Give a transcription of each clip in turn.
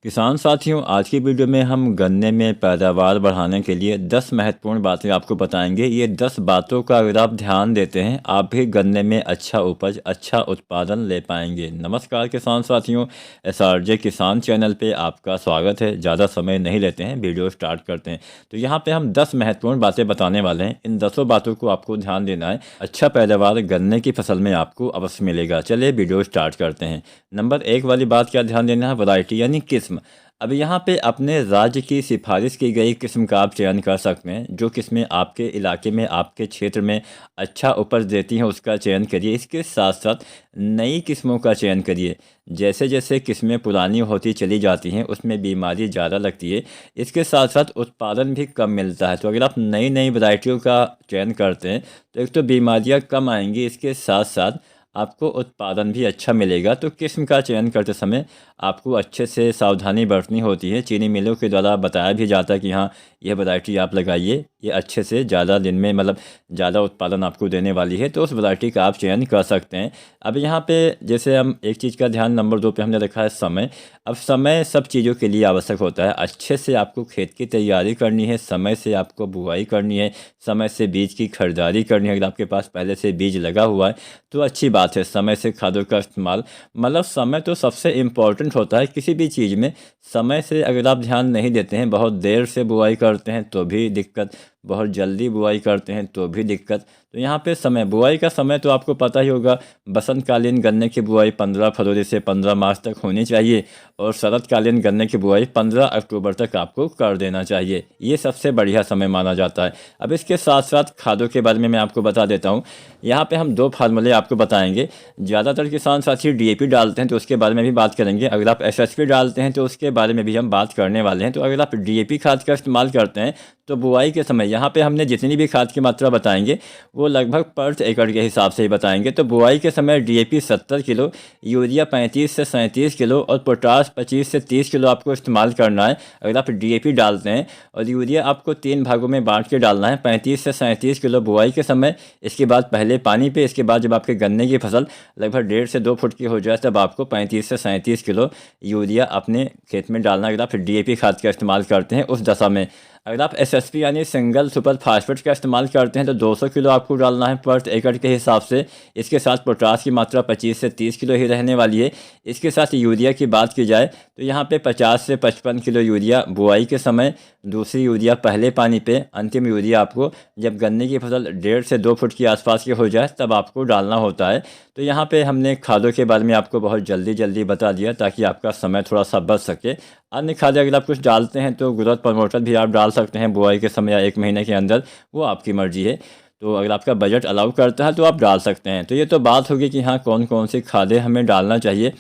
किसान साथियों, आज की वीडियो में हम गन्ने में पैदावार बढ़ाने के लिए 10 महत्वपूर्ण बातें आपको बताएंगे। ये 10 बातों का अगर आप ध्यान देते हैं, आप भी गन्ने में अच्छा उपज, अच्छा उत्पादन ले पाएंगे। नमस्कार किसान साथियों, SRJ किसान चैनल पे आपका स्वागत है। ज़्यादा समय नहीं लेते हैं, वीडियो स्टार्ट करते हैं। तो यहाँ पे हम 10 महत्वपूर्ण बातें बताने वाले हैं। इन 10 बातों को आपको ध्यान देना है। अच्छा पैदावार गन्ने की फसल में आपको अवश्य मिलेगा। चलिए वीडियो स्टार्ट करते हैं। नंबर 1 वाली बात क्या ध्यान देना है, वैरायटी यानी किस्म। अब यहाँ पे अपने राज्य की सिफारिश की गई किस्म का आप चयन कर सकते हैं। जो किस्में आपके इलाके में, आपके क्षेत्र में अच्छा उपज देती हैं, उसका चयन करिए। इसके साथ साथ नई किस्मों का चयन करिए। जैसे जैसे किस्में पुरानी होती चली जाती हैं, उसमें बीमारी ज़्यादा लगती है। इसके साथ साथ उत्पादन भी कम मिलता है। तो अगर आप नई नई वैरायटियों का चयन करते हैं तो एक तो बीमारियाँ कम आएंगी, इसके साथ साथ आपको उत्पादन भी अच्छा मिलेगा। तो किस्म का चयन करते समय आपको अच्छे से सावधानी बरतनी होती है। चीनी मिलों के द्वारा बताया भी जाता है कि हाँ, यह वैरायटी आप लगाइए, ये अच्छे से ज़्यादा दिन में ज़्यादा उत्पादन आपको देने वाली है। तो उस वैरायटी का आप चयन कर सकते हैं। अब यहाँ पे जैसे हम एक चीज़ का ध्यान नंबर 2 पे हमने रखा है समय। अब समय सब चीज़ों के लिए आवश्यक होता है। अच्छे से आपको खेत की तैयारी करनी है, समय से आपको बुआई करनी है, समय से बीज की खरीदारी करनी है। अगर आपके पास पहले से बीज लगा हुआ है तो अच्छी बात है। समय से खादों का इस्तेमाल, समय तो सबसे इम्पोर्टेंट होता है किसी भी चीज़ में। समय से अगर आप ध्यान नहीं देते हैं, बहुत देर से बुआई करते हैं तो भी दिक्कत, बहुत जल्दी बुआई करते हैं तो भी दिक्कत। तो यहाँ पे समय, बुआई का समय तो आपको पता ही होगा। बसंतकालीन गन्ने की बुआई 15 फरवरी से 15 मार्च तक होनी चाहिए और शरतकालीन गन्ने की बुआई 15 अक्टूबर तक आपको कर देना चाहिए। ये सबसे बढ़िया समय माना जाता है। अब इसके साथ साथ खादों के बारे में मैं आपको बता देता हूँ। यहाँ पे हम 2 फार्मूले आपको बताएंगे। ज़्यादातर किसान साथी DAP डालते हैं तो उसके बारे में भी बात करेंगे। अगर आप SSP डालते हैं तो उसके बारे में भी हम बात करने वाले हैं। तो अगर आप DAP खाद का इस्तेमाल करते हैं तो बुआई के समय यहाँ पे हमने जितनी भी खाद की मात्रा बताएंगे वो लगभग पर एकड़ के हिसाब से ही बताएंगे। तो बुआई के समय DAP 70 किलो, यूरिया 35 से 37 किलो और पोटास 25 से 30 किलो आपको इस्तेमाल करना है। अगर आप DAP डालते हैं, और यूरिया आपको 3 भागों में बांट के डालना है, 35 से 37 किलो बुआई के समय। इसके बाद पहले पानी पे, इसके बाद जब आपके गन्ने की फसल लगभग 1.5 से 2 फुट की हो जाए तब आपको 35 से 37 किलो यूरिया अपने खेत में डालना। अगर आप DAP खाद का इस्तेमाल करते हैं उस दशा में। अगर आप SSP यानी सिंगल सुपर फास्फेट का इस्तेमाल करते हैं तो 200 किलो आपको डालना है पर एकड़ के हिसाब से। इसके साथ पोटास की मात्रा 25 से 30 किलो ही रहने वाली है। इसके साथ यूरिया की बात की जाए तो यहाँ पे 50 से 55 किलो यूरिया बुआई के समय, दूसरी यूरिया पहले पानी पे, अंतिम यूरिया आपको जब गन्ने की फसल 1.5 से 2 फुट की आसपास की हो जाए तब आपको डालना होता है। तो यहाँ पे हमने खादों के बारे में आपको बहुत जल्दी जल्दी बता दिया ताकि आपका समय थोड़ा सा बच सके। अन्य खाद अगर आप कुछ डालते हैं तो ग्रोथ प्रमोटर भी आप डाल सकते हैं बुआई के समय या 1 महीने के अंदर, वो आपकी मर्जी है। तो अगर आपका बजट अलाउ करता है तो आप डाल सकते हैं। तो ये तो बात होगी कि हाँ, कौन कौन सी खादें हमें डालना चाहिए।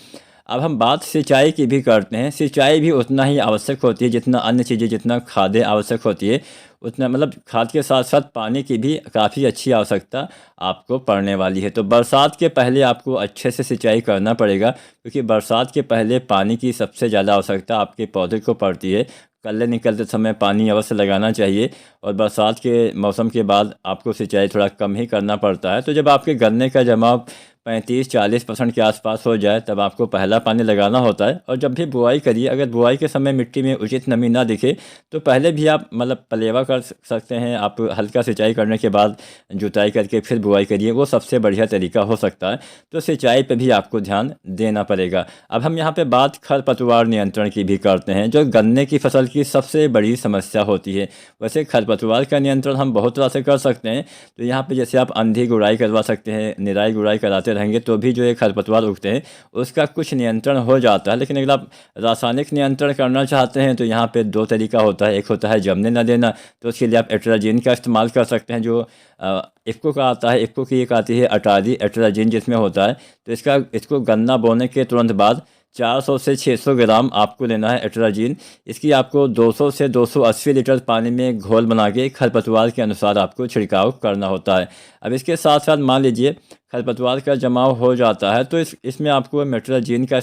अब हम बात सिंचाई की भी करते हैं। सिंचाई भी उतना ही आवश्यक होती है जितना अन्य चीज़ें, जितना खादें आवश्यक होती है उतना, खाद के साथ साथ पानी की भी काफ़ी अच्छी आवश्यकता आपको पड़ने वाली है। तो बरसात के पहले आपको अच्छे से सिंचाई करना पड़ेगा, क्योंकि बरसात के पहले पानी की सबसे ज़्यादा आवश्यकता आपके पौधे को पड़ती है। कल्ले निकलते समय पानी अवश्य लगाना चाहिए और बरसात के मौसम के बाद आपको सिंचाई थोड़ा कम ही करना पड़ता है। तो जब आपके गन्ने का जमाव 35-40% के आसपास हो जाए तब आपको पहला पानी लगाना होता है। और जब भी बुआई करिए, अगर बुआई के समय मिट्टी में उचित नमी ना दिखे तो पहले भी आप पलेवा कर सकते हैं। आप हल्का सिंचाई करने के बाद जुताई करके फिर बुआई करिए, वो सबसे बढ़िया तरीका हो सकता है। तो सिंचाई पे भी आपको ध्यान देना पड़ेगा। अब हम यहाँ पे बात खरपतवार नियंत्रण की भी करते हैं, जो गन्ने की फसल की सबसे बड़ी समस्या होती है। वैसे खरपतवार का नियंत्रण हम बहुत तरह से कर सकते हैं। तो यहाँ पे जैसे आप अंधी गुड़ाई करवा सकते हैं, निराई गुड़ाई कराते रहेंगे तो भी जो ये खरपतवार उगते हैं उसका कुछ नियंत्रण हो जाता है। लेकिन अगर आप रासायनिक नियंत्रण करना चाहते हैं तो यहाँ पे 2 तरीका होता है। एक होता है जमने न देना, तो उसके लिए आप एट्राजीन का इस्तेमाल कर सकते हैं। जो इफ़को का आता है, इफ़को की एक आती है अटारी एट्राजीन जिसमें होता है। तो इसको गन्ना बोने के तुरंत बाद 400 से 600 ग्राम आपको लेना है एट्राजीन। इसकी आपको 200 से 280 लीटर पानी में घोल बना के खरपतवार के अनुसार आपको छिड़काव करना होता है। अब इसके साथ साथ मान लीजिए खरपतवार का जमाव हो जाता है तो इसमें आपको मेट्राबुजीन का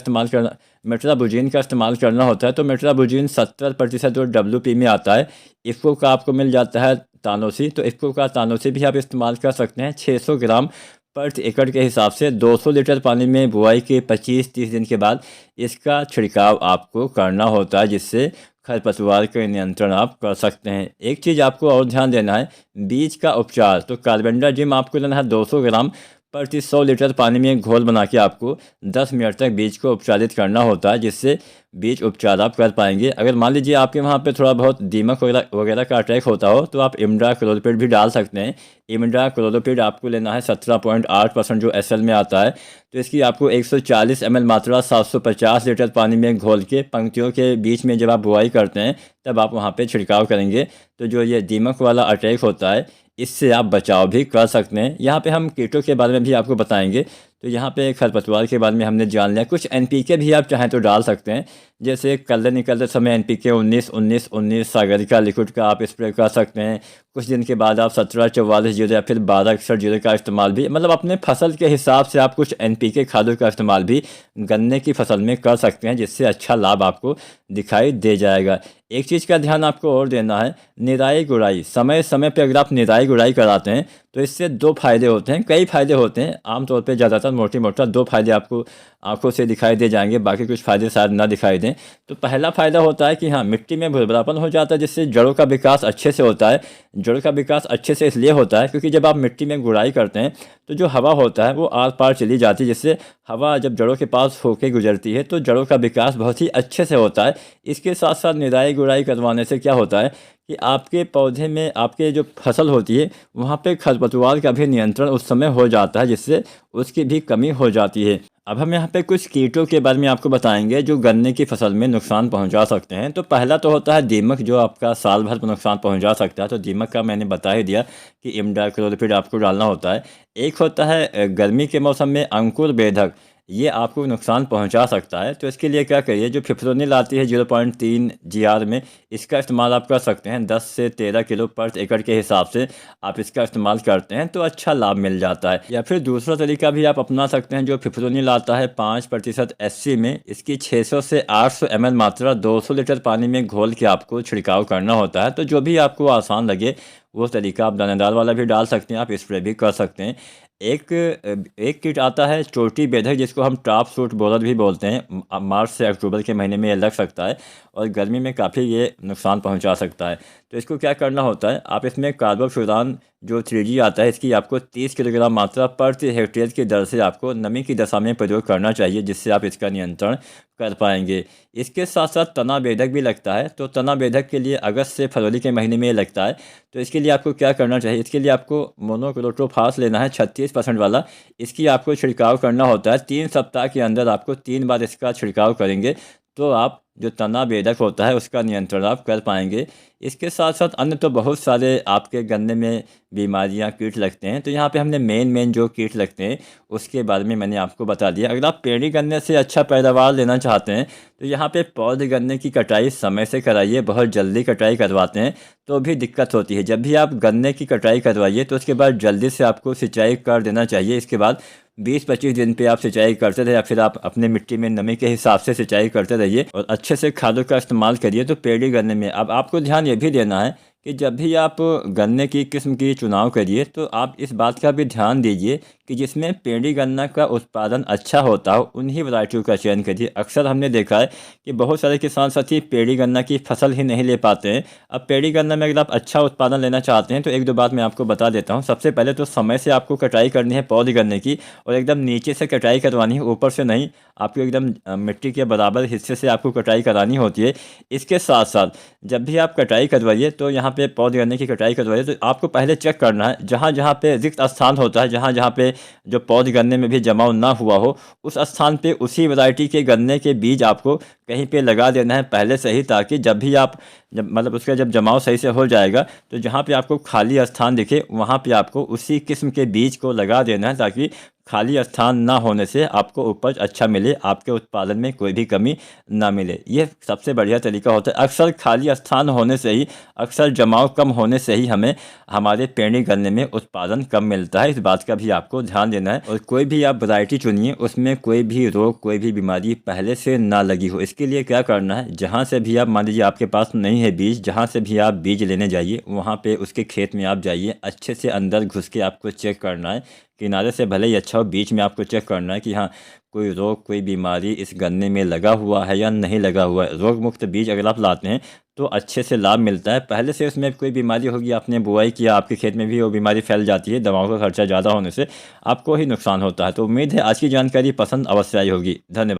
इस्तेमाल करना होता है। तो मेट्राबुजीन 70% जो WP में आता है। इफ़को का आपको मिल जाता है तानोसी, तो इफ़को का तानोसी भी आप इस्तेमाल कर सकते हैं। 600 ग्राम प्रति एकड़ के हिसाब से 200 लीटर पानी में बुआई के 25-30 दिन के बाद इसका छिड़काव आपको करना होता है, जिससे खरपतवार का नियंत्रण आप कर सकते हैं। एक चीज़ आपको और ध्यान देना है, बीज का उपचार। तो कार्बेंडाजिम आपको लेना है 200 ग्राम प्रति 100 लीटर पानी में घोल बना के आपको 10 मिनट तक बीज को उपचारित करना होता है, जिससे बीज उपचार आप कर पाएंगे। अगर मान लीजिए आपके वहाँ पे थोड़ा बहुत दीमक वगैरह का अटैक होता हो तो आप इमिडाक्लोपीड भी डाल सकते हैं। इमिडाक्लोपीड आपको लेना है 17.8% जो SL में आता है। तो इसकी आपको 140 ml मात्रा 750 लीटर पानी में घोल के पंक्तियों के बीच में जब आप बुआई करते हैं तब आप वहाँ पे छिड़काव करेंगे। तो जो ये दीमक वाला अटैक होता है इससे आप बचाव भी कर सकते हैं। यहाँ पे हम कीटों के बारे में भी आपको बताएंगे। तो यहाँ पे खरपतवार के बारे में हमने जान लिया। कुछ NPK भी आप चाहें तो डाल सकते हैं, जैसे कलर निकलते समय NPK 19-19-19 सागरिका लिक्विड का आप स्प्रे कर सकते हैं। कुछ दिन के बाद आप 17-44-0 या फिर 12-61-0 का इस्तेमाल भी, मतलब अपने फसल के हिसाब से आप कुछ NPK खादों का इस्तेमाल भी गन्ने की फसल में कर सकते हैं, जिससे अच्छा लाभ आपको दिखाई दे जाएगा। एक चीज़ का ध्यान आपको और देना है, निराई गुड़ाई समय समय पर अगर आप निराई गुड़ाई कराते हैं तो इससे 2 फायदे होते हैं। कई फायदे होते हैं, आमतौर पे ज़्यादातर मोटा 2 फायदे आपको आंखों से दिखाई दे जाएंगे, बाकी कुछ फ़ायदे शायद ना दिखाई दें। तो पहला फ़ायदा होता है कि हाँ, मिट्टी में भुरभुरापन हो जाता है, जिससे जड़ों का विकास अच्छे से होता है। जड़ों का विकास अच्छे से इसलिए होता है क्योंकि जब आप मिट्टी में गुड़ाई करते हैं तो जो हवा होता है वो आर पार चली जाती है, जिससे हवा जब जड़ों के पास होके गुजरती है तो जड़ों का विकास बहुत ही अच्छे से होता है। इसके साथ साथ निराई गुड़ाई करवाने से क्या होता है कि आपके पौधे में, आपके जो फसल होती है वहाँ पे खरपतवार का भी नियंत्रण उस समय हो जाता है, जिससे उसकी भी कमी हो जाती है। अब हम यहाँ पे कुछ कीटों के बारे में आपको बताएंगे जो गन्ने की फसल में नुकसान पहुँचा सकते हैं। तो पहला तो होता है दीमक, जो आपका साल भर पर नुकसान पहुँचा सकता है। तो दीमक का मैंने बता ही दिया कि इमिडाक्लोपीड आपको डालना होता है। एक होता है गर्मी के मौसम में अंकुर बेधक, ये आपको नुकसान पहुंचा सकता है। तो इसके लिए क्या करिए, जो फिप्रोनिल आती है 0.3 GR में, इसका इस्तेमाल आप कर सकते हैं। 10 से 13 किलो पर एकड़ के हिसाब से आप इसका इस्तेमाल करते हैं तो अच्छा लाभ मिल जाता है। या फिर दूसरा तरीका भी आप अपना सकते हैं, जो फिप्रोनिल आता है 5% SC में, इसकी 600 से 800 ml मात्रा 200 लीटर पानी में घोल के आपको छिड़काव करना होता है। तो जो भी आपको आसान लगे वो तरीका, आप दानेदार वाला भी डाल सकते हैं, आप स्प्रे भी कर सकते हैं। एक किट आता है चोटी बेधक, जिसको हम टॉप सूट बोरर भी बोलते हैं। मार्च से अक्टूबर के महीने में ये लग सकता है और गर्मी में काफ़ी ये नुकसान पहुंचा सकता है। तो इसको क्या करना होता है, आप इसमें कार्बोफ्यूरान जो 3G आता है, इसकी आपको 30 किलोग्राम मात्रा प्रति हेक्टेयर की दर से आपको नमी की दशा में प्रयोग करना चाहिए, जिससे आप इसका नियंत्रण कर पाएंगे। इसके साथ साथ तना बेधक भी लगता है। तो तना बेधक के लिए अगस्त से फरवरी के महीने में ये लगता है। तो इसके लिए आपको क्या करना चाहिए, इसके लिए आपको मोनोक्रोटोफास लेना है 36% वाला। इसकी आपको छिड़काव करना होता है। 3 सप्ताह के अंदर आपको 3 बार इसका छिड़काव करेंगे तो आप जो तना बेधक होता है उसका नियंत्रण आप कर पाएंगे। इसके साथ साथ अन्य तो बहुत सारे आपके गन्ने में बीमारियां, कीट लगते हैं। तो यहाँ पे हमने मेन जो कीट लगते हैं उसके बारे में मैंने आपको बता दिया। अगर आप पेड़ी गन्ने से अच्छा पैदावार लेना चाहते हैं तो यहाँ पे पौध गन्ने की कटाई समय से कराइए। बहुत जल्दी कटाई करवाते हैं तो भी दिक्कत होती है। जब भी आप गन्ने की कटाई करवाइए तो उसके बाद जल्दी से आपको सिंचाई कर देना चाहिए। इसके बाद 20-25 दिन पे आप सिंचाई करते रहे, या फिर आप अपने मिट्टी में नमी के हिसाब से सिंचाई करते रहिए और अच्छे से खादों का इस्तेमाल करिए। तो पेड़ी गन्ने में अब आपको ध्यान ये भी देना है कि जब भी आप गन्ने की किस्म की चुनाव करिए तो आप इस बात का भी ध्यान दीजिए कि जिसमें पेड़ी गन्ना का उत्पादन अच्छा होता हो उन्हीं वैरायटियों का चयन करिए। अक्सर हमने देखा है कि बहुत सारे किसान साथी पेड़ी गन्ना की फसल ही नहीं ले पाते हैं। अब पेड़ी गन्ना में अगर आप अच्छा उत्पादन लेना चाहते हैं तो 1-2 बात मैं आपको बता देता हूँ। सबसे पहले तो समय से आपको कटाई करनी है पौध गन्ने की, और एकदम नीचे से कटाई करवानी है, ऊपर से नहीं। आपको एकदम मिट्टी के बराबर हिस्से से आपको कटाई करानी होती है। इसके साथ साथ जब भी आप कटाई करवाइए तो यहाँ पे पौध गन्ने की कटाई करवाइए तो आपको पहले चेक करना है जहाँ जहाँ पे रिक्त स्थान होता है, जहाँ जहाँ पे जो पौध गन्ने में भी जमाव ना हुआ हो, उस स्थान पे उसी वैरायटी के गन्ने के बीज आपको कहीं पे लगा देना है पहले से ही, ताकि जब भी आप मतलब उसका जब जमाव सही से हो जाएगा तो जहाँ पे आपको खाली स्थान दिखे वहाँ पे आपको उसी किस्म के बीज को लगा देना है, ताकि खाली स्थान ना होने से आपको उपज अच्छा मिले, आपके उत्पादन में कोई भी कमी ना मिले। ये सबसे बढ़िया तरीका होता है। अक्सर खाली स्थान होने से ही, अक्सर जमाव कम होने से ही हमें हमारे पेड़ी गन्ने में उत्पादन कम मिलता है। इस बात का भी आपको ध्यान देना है। और कोई भी आप वैरायटी चुनिए उसमें कोई भी रोग, कोई भी बीमारी पहले से ना लगी हो। इसके लिए क्या करना है, जहाँ से भी आप, मान लीजिए आपके पास नहीं है बीज, जहाँ से भी आप बीज लेने जाइए वहाँ पे उसके खेत में आप जाइए, अच्छे से अंदर घुस के आपको चेक करना है किनारे से भले ही अच्छा हो, बीच में आपको चेक करना है कि हाँ कोई रोग कोई बीमारी इस गन्ने में लगा हुआ है या नहीं लगा हुआ है। रोग मुक्त बीज अगर आप लाते हैं तो अच्छे से लाभ मिलता है। पहले से उसमें कोई बीमारी होगी, आपने बुआई किया, आपके खेत में भी वो बीमारी फैल जाती है, दवाओं का खर्चा ज़्यादा होने से आपको ही नुकसान होता है। तो उम्मीद है आज की जानकारी पसंद अवश्य आई होगी। धन्यवाद।